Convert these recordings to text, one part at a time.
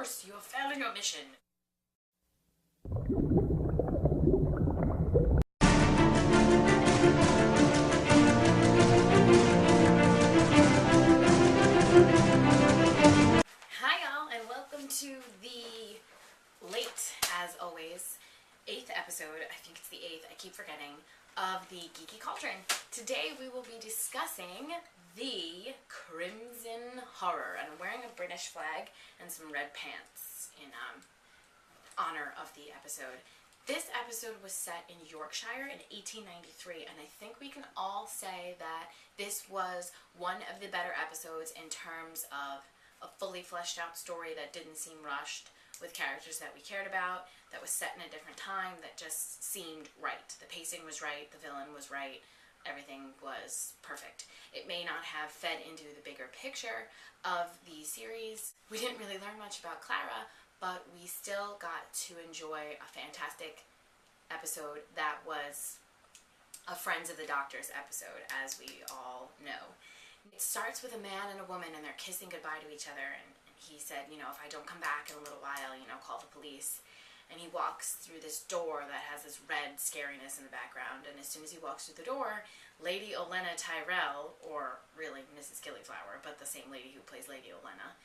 course, you have failed in your mission. Hi y'all, and welcome to the late, as always, 8th episode, I think it's the 8th, I keep forgetting, of the Geeky Cauldron. Today we will be discussing the Crimson Horror, and I'm wearing a British flag and some red pants in honor of the episode. This episode was set in Yorkshire in 1893, and I think we can all say that this was one of the better episodes in terms of a fully fleshed out story that didn't seem rushed, with characters that we cared about, that was set in a different time, that just seemed right. The pacing was right, the villain was right, everything was perfect. It may not have fed into the bigger picture of the series. We didn't really learn much about Clara, but we still got to enjoy a fantastic episode that was a Friends of the Doctors episode, as we all know. It starts with a man and a woman, and they're kissing goodbye to each other, and he said, you know, if I don't come back in a little while, you know, call the police. And he walks through this door that has this red scariness in the background, and as soon as he walks through the door, Lady Olenna Tyrell, or really Mrs. Gillyflower, but the same lady who plays Lady Olenna,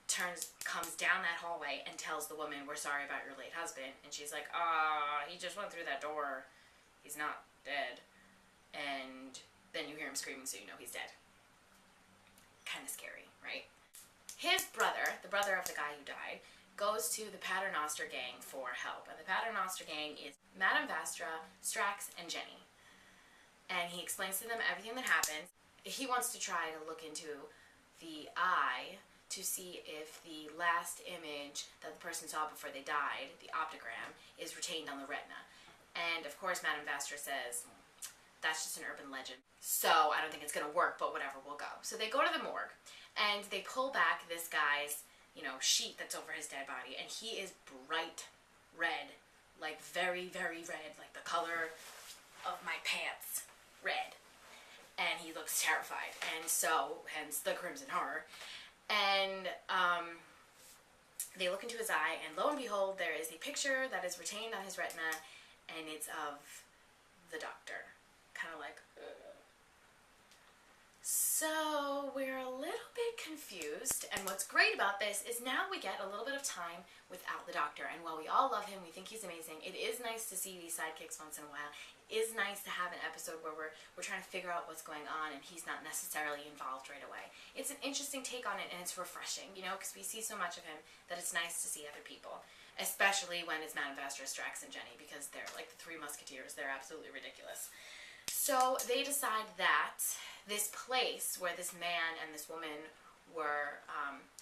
comes down that hallway and tells the woman, we're sorry about your late husband. And she's like, he just went through that door. He's not dead. And then you hear him screaming, so you know he's dead. Kind of scary, right? His brother, the brother of the guy who died, goes to the Paternoster gang for help. And the Paternoster gang is Madame Vastra, Strax, and Jenny. And he explains to them everything that happens. He wants to try to look into the eye to see if the last image that the person saw before they died, the optogram, is retained on the retina. And of course Madame Vastra says, that's just an urban legend, so I don't think it's going to work, but whatever, we'll go. So they go to the morgue, and they pull back this guy's, you know, sheet that's over his dead body, and he is bright red, like very, very red, like the color of my pants, red. And he looks terrified, and so, hence the Crimson Horror. And they look into his eye, and lo and behold, there is a picture that is retained on his retina, and it's of the doctor. Kind of like, ugh. So we're a little bit confused, and what's great about this is now we get a little bit of time without the doctor, and while we all love him, we think he's amazing, it is nice to see these sidekicks once in a while. It is nice to have an episode where we're trying to figure out what's going on and he's not necessarily involved right away. It's an interesting take on it, and it's refreshing, you know, because we see so much of him that it's nice to see other people, especially when it's Madame Vastra, Strax, and Jenny, because they're like the Three Musketeers. They're absolutely ridiculous. So they decide that this place where this man and this woman were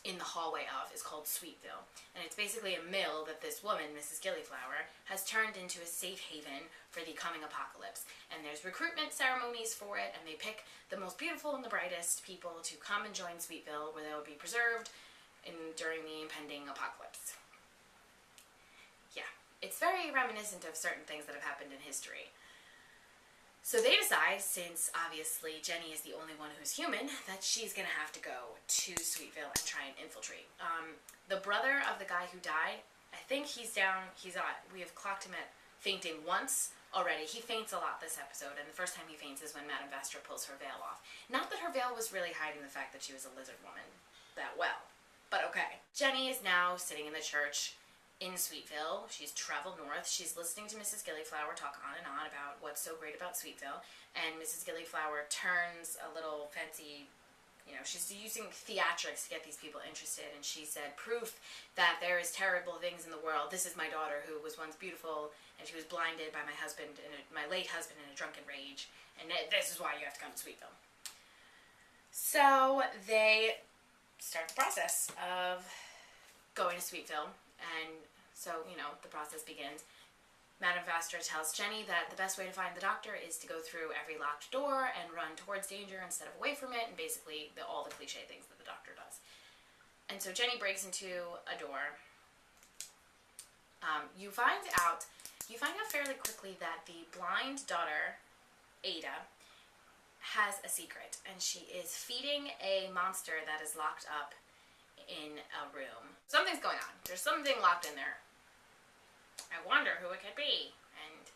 in the hallway of is called Sweetville. And it's basically a mill that this woman, Mrs. Gillyflower, has turned into a safe haven for the coming apocalypse. And there's recruitment ceremonies for it, and they pick the most beautiful and the brightest people to come and join Sweetville, where they will be preserved during the impending apocalypse. Yeah, it's very reminiscent of certain things that have happened in history. So they decide, since obviously Jenny is the only one who's human, that she's going to have to go to Sweetville and try and infiltrate. The brother of the guy who died, I think he's down, we have clocked him at fainting once already. He faints a lot this episode, and the first time he faints is when Madame Vastra pulls her veil off. Not that her veil was really hiding the fact that she was a lizard woman that well, but okay. Jenny is now sitting in the church in Sweetville. She's traveled north. She's listening to Mrs. Gillyflower talk on and on about what's so great about Sweetville, and Mrs. Gillyflower turns a little fancy, you know, she's using theatrics to get these people interested, and she said, proof that there is terrible things in the world. This is my daughter who was once beautiful, and she was blinded by my husband, my late husband, in a drunken rage, and this is why you have to come to Sweetville. So they start the process of going to Sweetville. And so, you know, the process begins. Madame Vastra tells Jenny that the best way to find the doctor is to go through every locked door and run towards danger instead of away from it, and basically all the cliche things that the doctor does. And so Jenny breaks into a door. You find out fairly quickly that the blind daughter, Ada, has a secret, and she is feeding a monster that is locked up in a room. Some something's going on. There's something locked in there. I wonder who it could be. And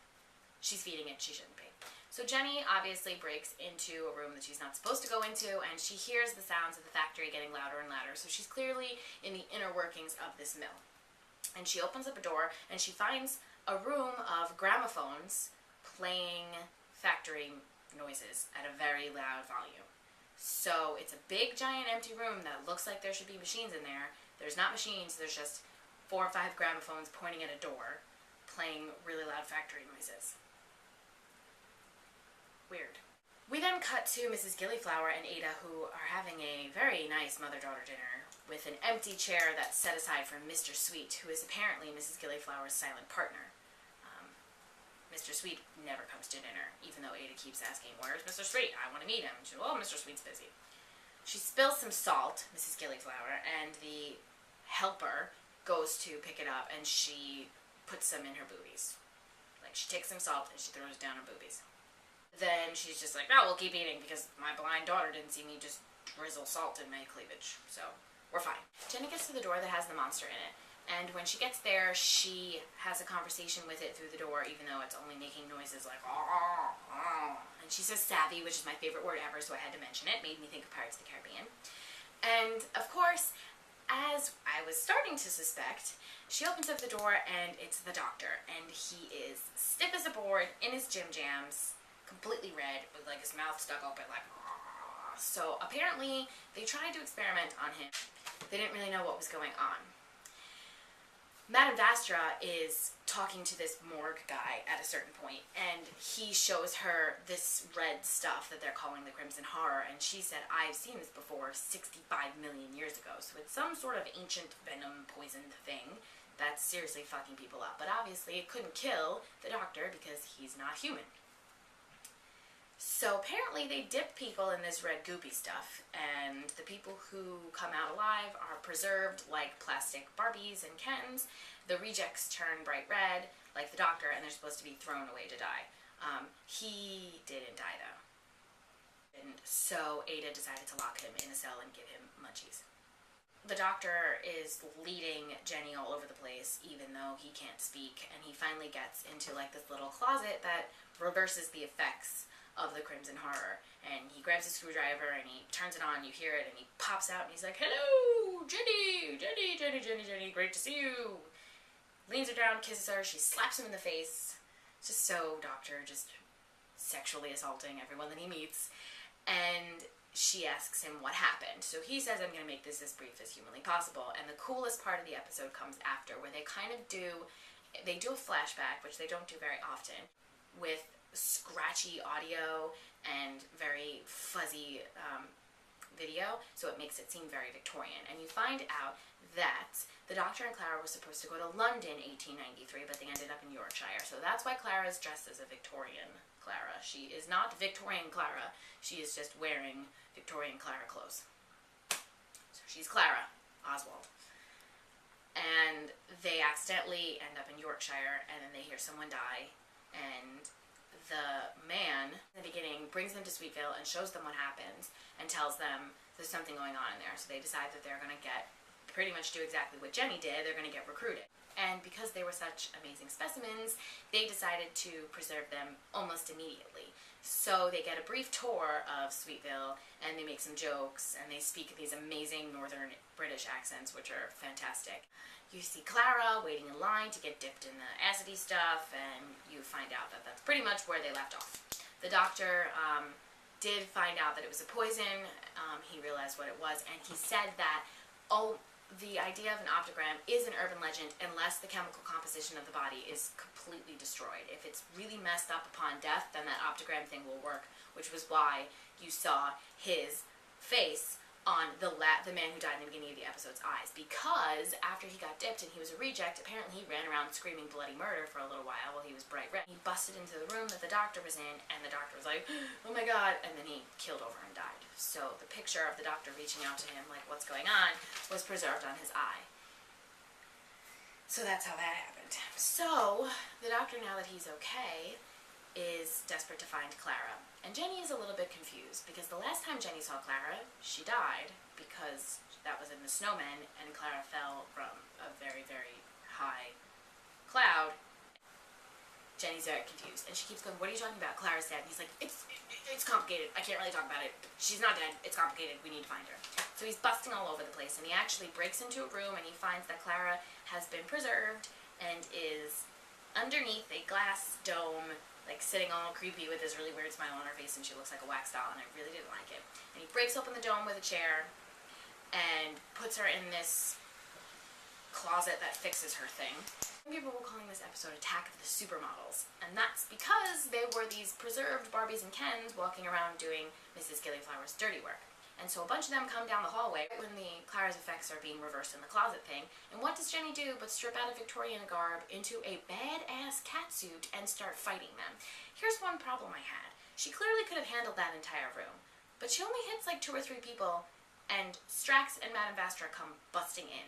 she's feeding it. She shouldn't be. So Jenny obviously breaks into a room that she's not supposed to go into, and she hears the sounds of the factory getting louder and louder. So she's clearly in the inner workings of this mill. And she opens up a door, and she finds a room of gramophones playing factory noises at a very loud volume. So it's a big, giant, empty room that looks like there should be machines in there. There's not machines, there's just 4 or 5 gramophones pointing at a door, playing really loud factory noises. Weird. We then cut to Mrs. Gillyflower and Ada, who are having a very nice mother-daughter dinner with an empty chair that's set aside for Mr. Sweet, who is apparently Mrs. Gillyflower's silent partner. Mr. Sweet never comes to dinner, even though Ada keeps asking, "Where's Mr. Sweet? I want to meet him." She goes, "Oh, Mr. Sweet's busy." She spills some salt, Mrs. Gillyflower, and the helper goes to pick it up, and she puts some in her boobies. Like, she takes some salt and she throws it down her boobies. Then she's just like, "Oh, we'll keep eating because my blind daughter didn't see me just drizzle salt in my cleavage, so we're fine." Jenny gets to the door that has the monster in it, and when she gets there, she has a conversation with it through the door, even though it's only making noises like, "Oh, oh." And she says savvy, which is my favorite word ever, so I had to mention it. Made me think of Pirates of the Caribbean. And, of course, as I was starting to suspect, she opens up the door, and it's the doctor, and he is stiff as a board, in his gym jams, completely red, with like his mouth stuck open, like, "Aww." So apparently they tried to experiment on him. They didn't really know what was going on. Madame Vastra is talking to this morgue guy at a certain point, and he shows her this red stuff that they're calling the Crimson Horror, and she said, "I've seen this before 65 million years ago." So it's some sort of ancient venom poisoned thing that's seriously fucking people up. But obviously it couldn't kill the doctor because he's not human. So apparently they dip people in this red goopy stuff, and the people who come out alive are preserved like plastic Barbies and Kens. The rejects turn bright red, like the doctor, and they're supposed to be thrown away to die. He didn't die, though. And so Ada decided to lock him in a cell and give him munchies. The doctor is leading Jenny all over the place, even though he can't speak, and he finally gets into like this little closet that reverses the effects of the Crimson Horror, and he grabs a screwdriver and he turns it on, you hear it, and he pops out and he's like, "Hello, Jenny, Jenny, Jenny, Jenny, Jenny, great to see you." Leans her down, kisses her, she slaps him in the face, just so doctor, just sexually assaulting everyone that he meets, and she asks him what happened. So he says, "I'm going to make this as brief as humanly possible," and the coolest part of the episode comes after, where they kind of do a flashback, which they don't do very often, with scratchy audio and very fuzzy video, so it makes it seem very Victorian. And you find out that the doctor and Clara were supposed to go to London 1893, but they ended up in Yorkshire. So that's why Clara is dressed as a Victorian Clara. She is not Victorian Clara, she is just wearing Victorian Clara clothes. So she's Clara Oswald. And they accidentally end up in Yorkshire, and then they hear someone die, and the man in the beginning brings them to Sweetville and shows them what happens and tells them there's something going on in there. So they decide that they're going to pretty much do exactly what Jenny did. They're going to get recruited. And because they were such amazing specimens, they decided to preserve them almost immediately. So they get a brief tour of Sweetville, and they make some jokes, and they speak these amazing northern British accents, which are fantastic. You see Clara waiting in line to get dipped in the acidy stuff, and you find out that that's pretty much where they left off. The doctor did find out that it was a poison. He realized what it was, and he said that, the idea of an optogram is an urban legend unless the chemical composition of the body is completely destroyed. If it's really messed up upon death, then that optogram thing will work, which was why you saw his face on the man who died in the beginning of the episode's eyes. Because after he got dipped and he was a reject, apparently he ran around screaming bloody murder for a little while he was bright red. He busted into the room that the doctor was in, and the doctor was like, "Oh my god," and then he keeled over and died. So the picture of the doctor reaching out to him, like, what's going on, was preserved on his eye. So that's how that happened. So the doctor, now that he's okay, is desperate to find Clara. And Jenny is a little bit confused, because the last time Jenny saw Clara, she died, because that was in the snowman, and Clara fell from he's very confused. And she keeps going, what are you talking about? Clara's dead. And he's like, it's complicated. I can't really talk about it. She's not dead. It's complicated. We need to find her. So he's busting all over the place, and he actually breaks into a room, and he finds that Clara has been preserved and is underneath a glass dome, like sitting all creepy with this really weird smile on her face, and she looks like a wax doll, and I really didn't like it. And he breaks open the dome with a chair and puts her in this closet that fixes her thing. Some people were calling this episode Attack of the Supermodels, and that's because they were these preserved Barbies and Kens walking around doing Mrs. Gillyflower's dirty work. And so a bunch of them come down the hallway when the Clara's effects are being reversed in the closet thing, and what does Jenny do but strip out of Victorian garb into a badass catsuit and start fighting them? Here's one problem I had. She clearly could have handled that entire room, but she only hits like 2 or 3 people, and Strax and Madame Vastra come busting in.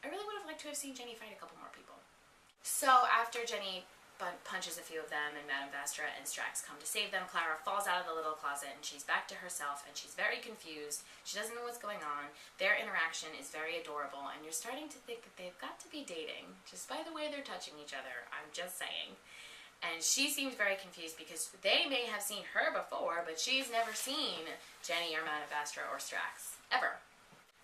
I really would have liked to have seen Jenny fight a couple more people. So after Jenny punches a few of them, and Madame Vastra and Strax come to save them, Clara falls out of the little closet, and she's back to herself, and she's very confused. She doesn't know what's going on. Their interaction is very adorable, and you're starting to think that they've got to be dating, just by the way they're touching each other. I'm just saying. And she seems very confused because they may have seen her before, but she's never seen Jenny or Madame Vastra or Strax, ever.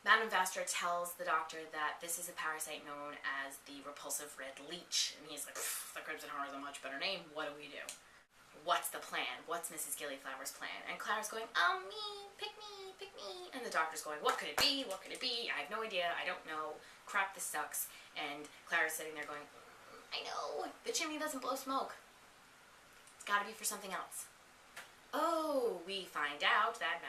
Madame Vastra tells the doctor that this is a parasite known as the repulsive red leech. And he's like, the Crimson Horror is a much better name. What do we do? What's the plan? What's Mrs. Gillyflower's plan? And Clara's going, oh, me, pick me, pick me. And the doctor's going, what could it be? What could it be? I have no idea. I don't know. Crap, this sucks. And Clara's sitting there going, I know. The chimney doesn't blow smoke. It's got to be for something else. Oh, we find out that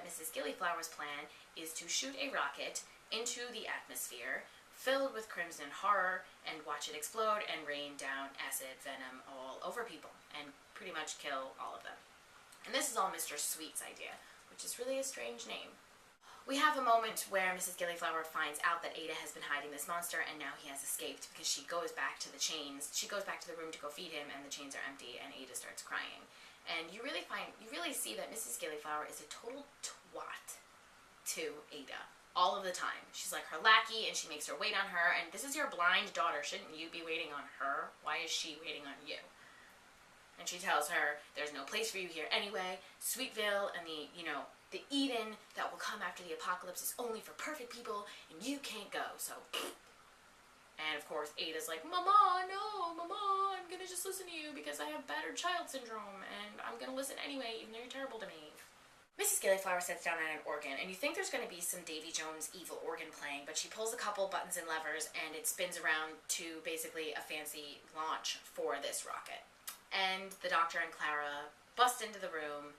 Mrs. Gillyflower's plan is to shoot a rocket into the atmosphere filled with crimson horror and watch it explode and rain down acid venom all over people and pretty much kill all of them. And this is all Mr. Sweet's idea, which is really a strange name. We have a moment where Mrs. Gillyflower finds out that Ada has been hiding this monster, and now he has escaped because she goes back to the chains. She goes back to the room to go feed him, and the chains are empty, and Ada starts crying. And you really see that Mrs. Gillyflower is a total twat to Ada all of the time. She's like her lackey, and she makes her wait on her, and this is your blind daughter. Shouldn't you be waiting on her? Why is she waiting on you? And she tells her, there's no place for you here anyway. Sweetville and the Eden that will come after the apocalypse is only for perfect people, and you can't go, so... And of course, Ada's like, Mama, no, Mama, I'm gonna just listen to you because I have battered child syndrome, and I'm gonna listen anyway, even though you're terrible to me. Mrs. Gillyflower sits down at an organ, and you think there's gonna be some Davy Jones evil organ playing, but she pulls a couple buttons and levers, and it spins around to basically a fancy launch for this rocket. And the doctor and Clara bust into the room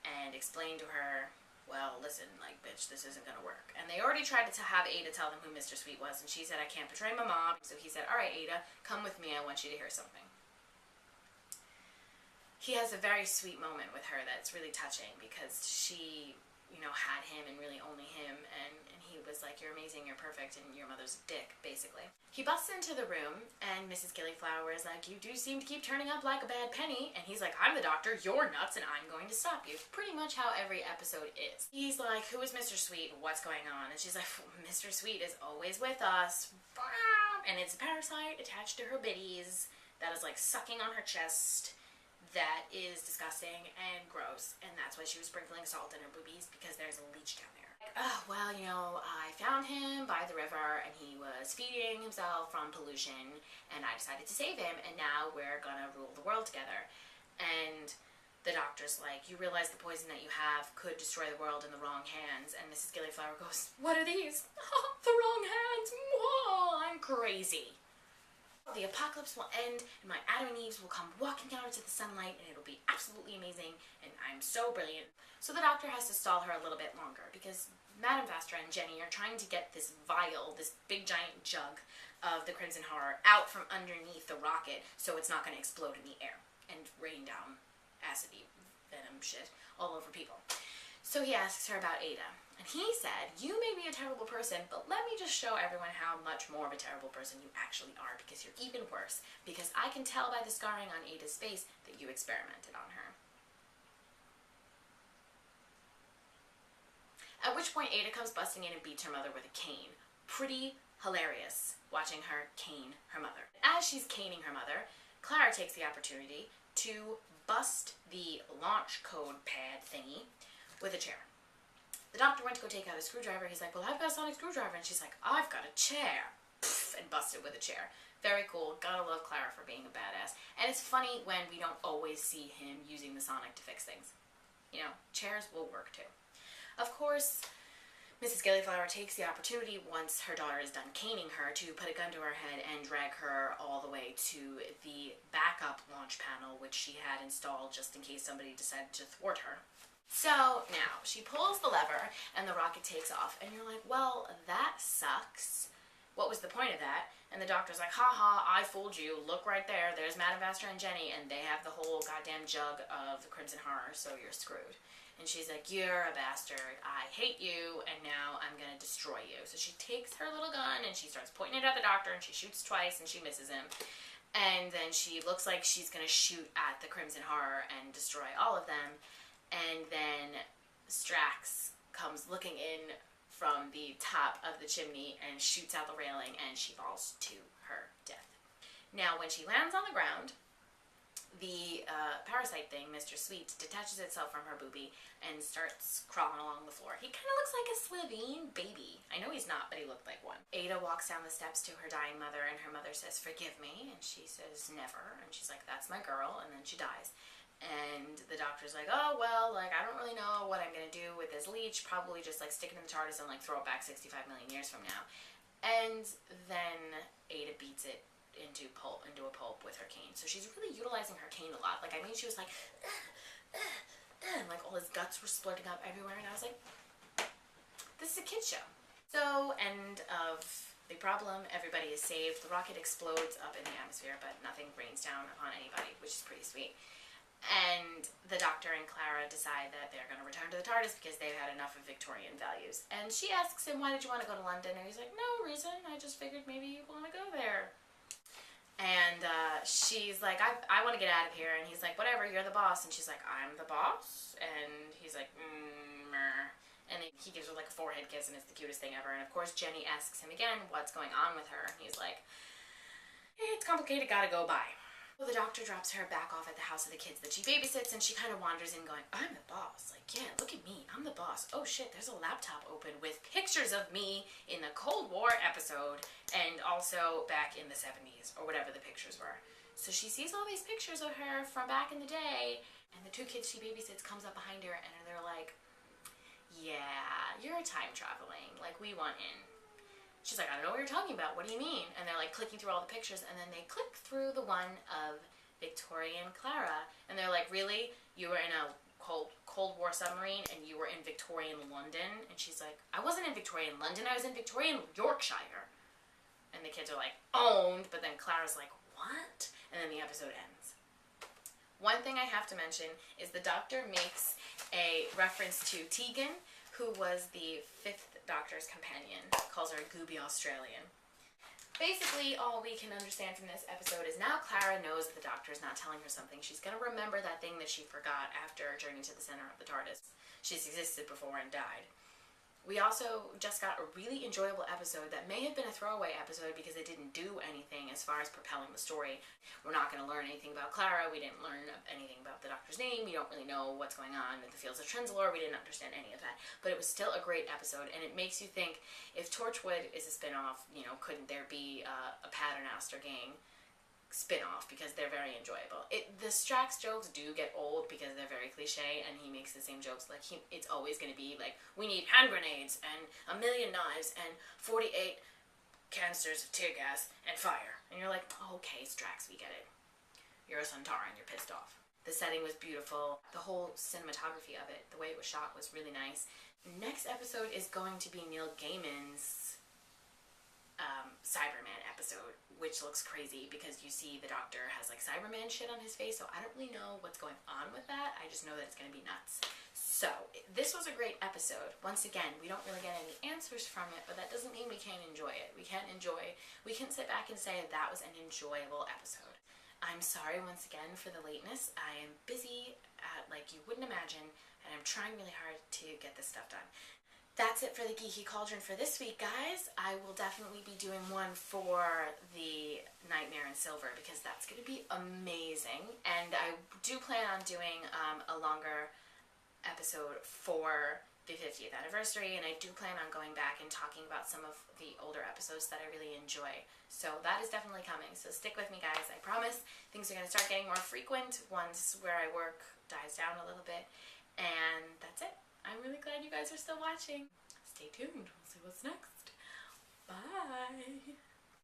and explain to her, well, listen, like, bitch, this isn't gonna work. And they already tried to have Ada tell them who Mr. Sweet was, and she said, I can't betray my mom. So he said, all right, Ada, come with me. I want you to hear something. He has a very sweet moment with her that's really touching because she, had him and really only him, and he was like, you're amazing, you're perfect, and your mother's a dick, basically. He busts into the room, and Mrs. Gillyflower is like, you do seem to keep turning up like a bad penny, and he's like, I'm the doctor, you're nuts, and I'm going to stop you. Pretty much how every episode is. He's like, who is Mr. Sweet? What's going on? And she's like, Mr. Sweet is always with us. And it's a parasite attached to her biddies that is like sucking on her chest. That is disgusting and gross, and that's why she was sprinkling salt in her boobies, because there's a leech down there. Like, oh, well, I found him by the river, and he was feeding himself from pollution, and I decided to save him, and now we're gonna rule the world together. And the doctor's like, you realize the poison that you have could destroy the world in the wrong hands, and Mrs. Gillyflower goes, what are these? The wrong hands? Whoa, I'm crazy. The apocalypse will end, and my Adam and Eves will come walking out into the sunlight, and it'll be absolutely amazing, and I'm so brilliant. So the doctor has to stall her a little bit longer, because Madame Vastra and Jenny are trying to get this vial, this big giant jug of the Crimson Horror out from underneath the rocket, so it's not going to explode in the air and rain down acidy venom shit all over people. So he asks her about Ada, and he said, you may be a terrible person, but let me just show everyone how much more of a terrible person you actually are, because you're even worse, because I can tell by the scarring on Ada's face that you experimented on her. At which point Ada comes busting in and beats her mother with a cane. pretty hilarious watching her cane her mother. As she's caning her mother, Clara takes the opportunity to bust the launch code pad thingy with a chair. The doctor went to go take out a screwdriver. He's like, well, I've got a sonic screwdriver. And she's like, I've got a chair. Poof, and busted with a chair. Very cool. Gotta love Clara for being a badass. And it's funny when we don't always see him using the sonic to fix things. You know, chairs will work too. Of course, Mrs. Gillyflower takes the opportunity, once her daughter is done caning her, to put a gun to her head and drag her all the way to the backup launch panel, which she had installed just in case somebody decided to thwart her. So now she pulls the lever and the rocket takes off, and you're like, well, that sucks. What was the point of that? And the doctor's like, haha, I fooled you. Look right there. There's Madame Vastra and Jenny, and they have the whole goddamn jug of the Crimson Horror, so you're screwed. And she's like, you're a bastard, I hate you, and now I'm going to destroy you. So she takes her little gun, and she starts pointing it at the doctor, and she shoots twice, and she misses him. And then she looks like she's going to shoot at the Crimson Horror and destroy all of them. And then Strax comes looking in from the top of the chimney and shoots out the railing, and she falls to her death. Now, when she lands on the ground, the parasite thing, Mr. Sweet, detaches itself from her boobie and starts crawling along the floor. He kind of looks like a Slovene baby. I know he's not, but he looked like one. Ada walks down the steps to her dying mother, and her mother says, forgive me, and she says, never, and she's like, that's my girl, and then she dies. And the doctor's like, oh, well, like, I don't really know what I'm going to do with this leech, probably just, like, stick it in the TARDIS and, like, throw it back 65 million years from now. And then Ada beats it into a pulp with her cane. So she's really utilizing her cane a lot. Like, I mean, she was like, and like all his guts were splurting up everywhere, and I was like, this is a kid's show. So, end of the problem. Everybody is saved. The rocket explodes up in the atmosphere, but nothing rains down on anybody, which is pretty sweet. And the doctor and Clara decide that they're going to return to the TARDIS because they've had enough of Victorian values. And she asks him, why did you want to go to London? And he's like, no reason. I just figured maybe you want to go there. And she's like, I want to get out of here. And he's like, whatever, you're the boss. And she's like, I'm the boss? And he's like, meh. And he gives her like a forehead kiss, and it's the cutest thing ever. And of course, Jenny asks him again, what's going on with her? And he's like, it's complicated, gotta go, bye. Well, the doctor drops her back off at the house of the kids that she babysits, and she kind of wanders in going, I'm the boss. Like, yeah, look at me. I'm the boss. Oh, shit, there's a laptop open with pictures of me in the Cold War episode and also back in the 70s or whatever the pictures were. So she sees all these pictures of her from back in the day, and the two kids she babysits comes up behind her, and they're like, yeah, you're time traveling. Like, we want in. She's like, I don't know what you're talking about. What do you mean? And they're like clicking through all the pictures, and then they click through the one of Victorian Clara, and they're like, really? You were in a Cold War submarine, and you were in Victorian London? And she's like, I wasn't in Victorian London. I was in Victorian Yorkshire. And the kids are like, owned, but then Clara's like, what? And then the episode ends. One thing I have to mention is the doctor makes a reference to Tegan, who was the 5th Doctor's companion, calls her a gooby Australian. Basically, all we can understand from this episode is now Clara knows that the Doctor is not telling her something. She's going to remember that thing that she forgot after Journey to the Center of the TARDIS. She's existed before and died. We also just got a really enjoyable episode that may have been a throwaway episode because it didn't do anything as far as propelling the story. We're not going to learn anything about Clara. We didn't learn anything about the Doctor's name. We don't really know what's going on in the fields of Trenzalore. We didn't understand any of that. But it was still a great episode, and it makes you think, if Torchwood is a spin-off, you know, couldn't there be a Paternoster Gang spin-off, because they're very enjoyable. The Strax jokes do get old because they're very cliche, and he makes the same jokes. Like, it's always going to be like, we need hand grenades and 1,000,000 knives and 48 canisters of tear gas and fire. And you're like, oh, okay, Strax, we get it. You're a Centaur and you're pissed off. The setting was beautiful. The whole cinematography of it, the way it was shot, was really nice. Next episode is going to be Neil Gaiman's Cyberman episode, which looks crazy because you see the Doctor has like Cyberman shit on his face, so I don't really know what's going on with that. I just know that it's going to be nuts. So, this was a great episode. Once again, we don't really get any answers from it, but that doesn't mean we can't enjoy it. We can sit back and say that was an enjoyable episode. I'm sorry once again for the lateness. I am busy like you wouldn't imagine, and I'm trying really hard to get this stuff done. that's it for the Geeky Cauldron for this week, guys. I will definitely be doing one for the Nightmare in Silver because that's going to be amazing. And I do plan on doing a longer episode for the 50th anniversary, and I do plan on going back and talking about some of the older episodes that I really enjoy. So that is definitely coming. So stick with me, guys. I promise things are going to start getting more frequent once where I work dies down a little bit. And that's it. I'm really glad you guys are still watching. Stay tuned. We'll see what's next. Bye.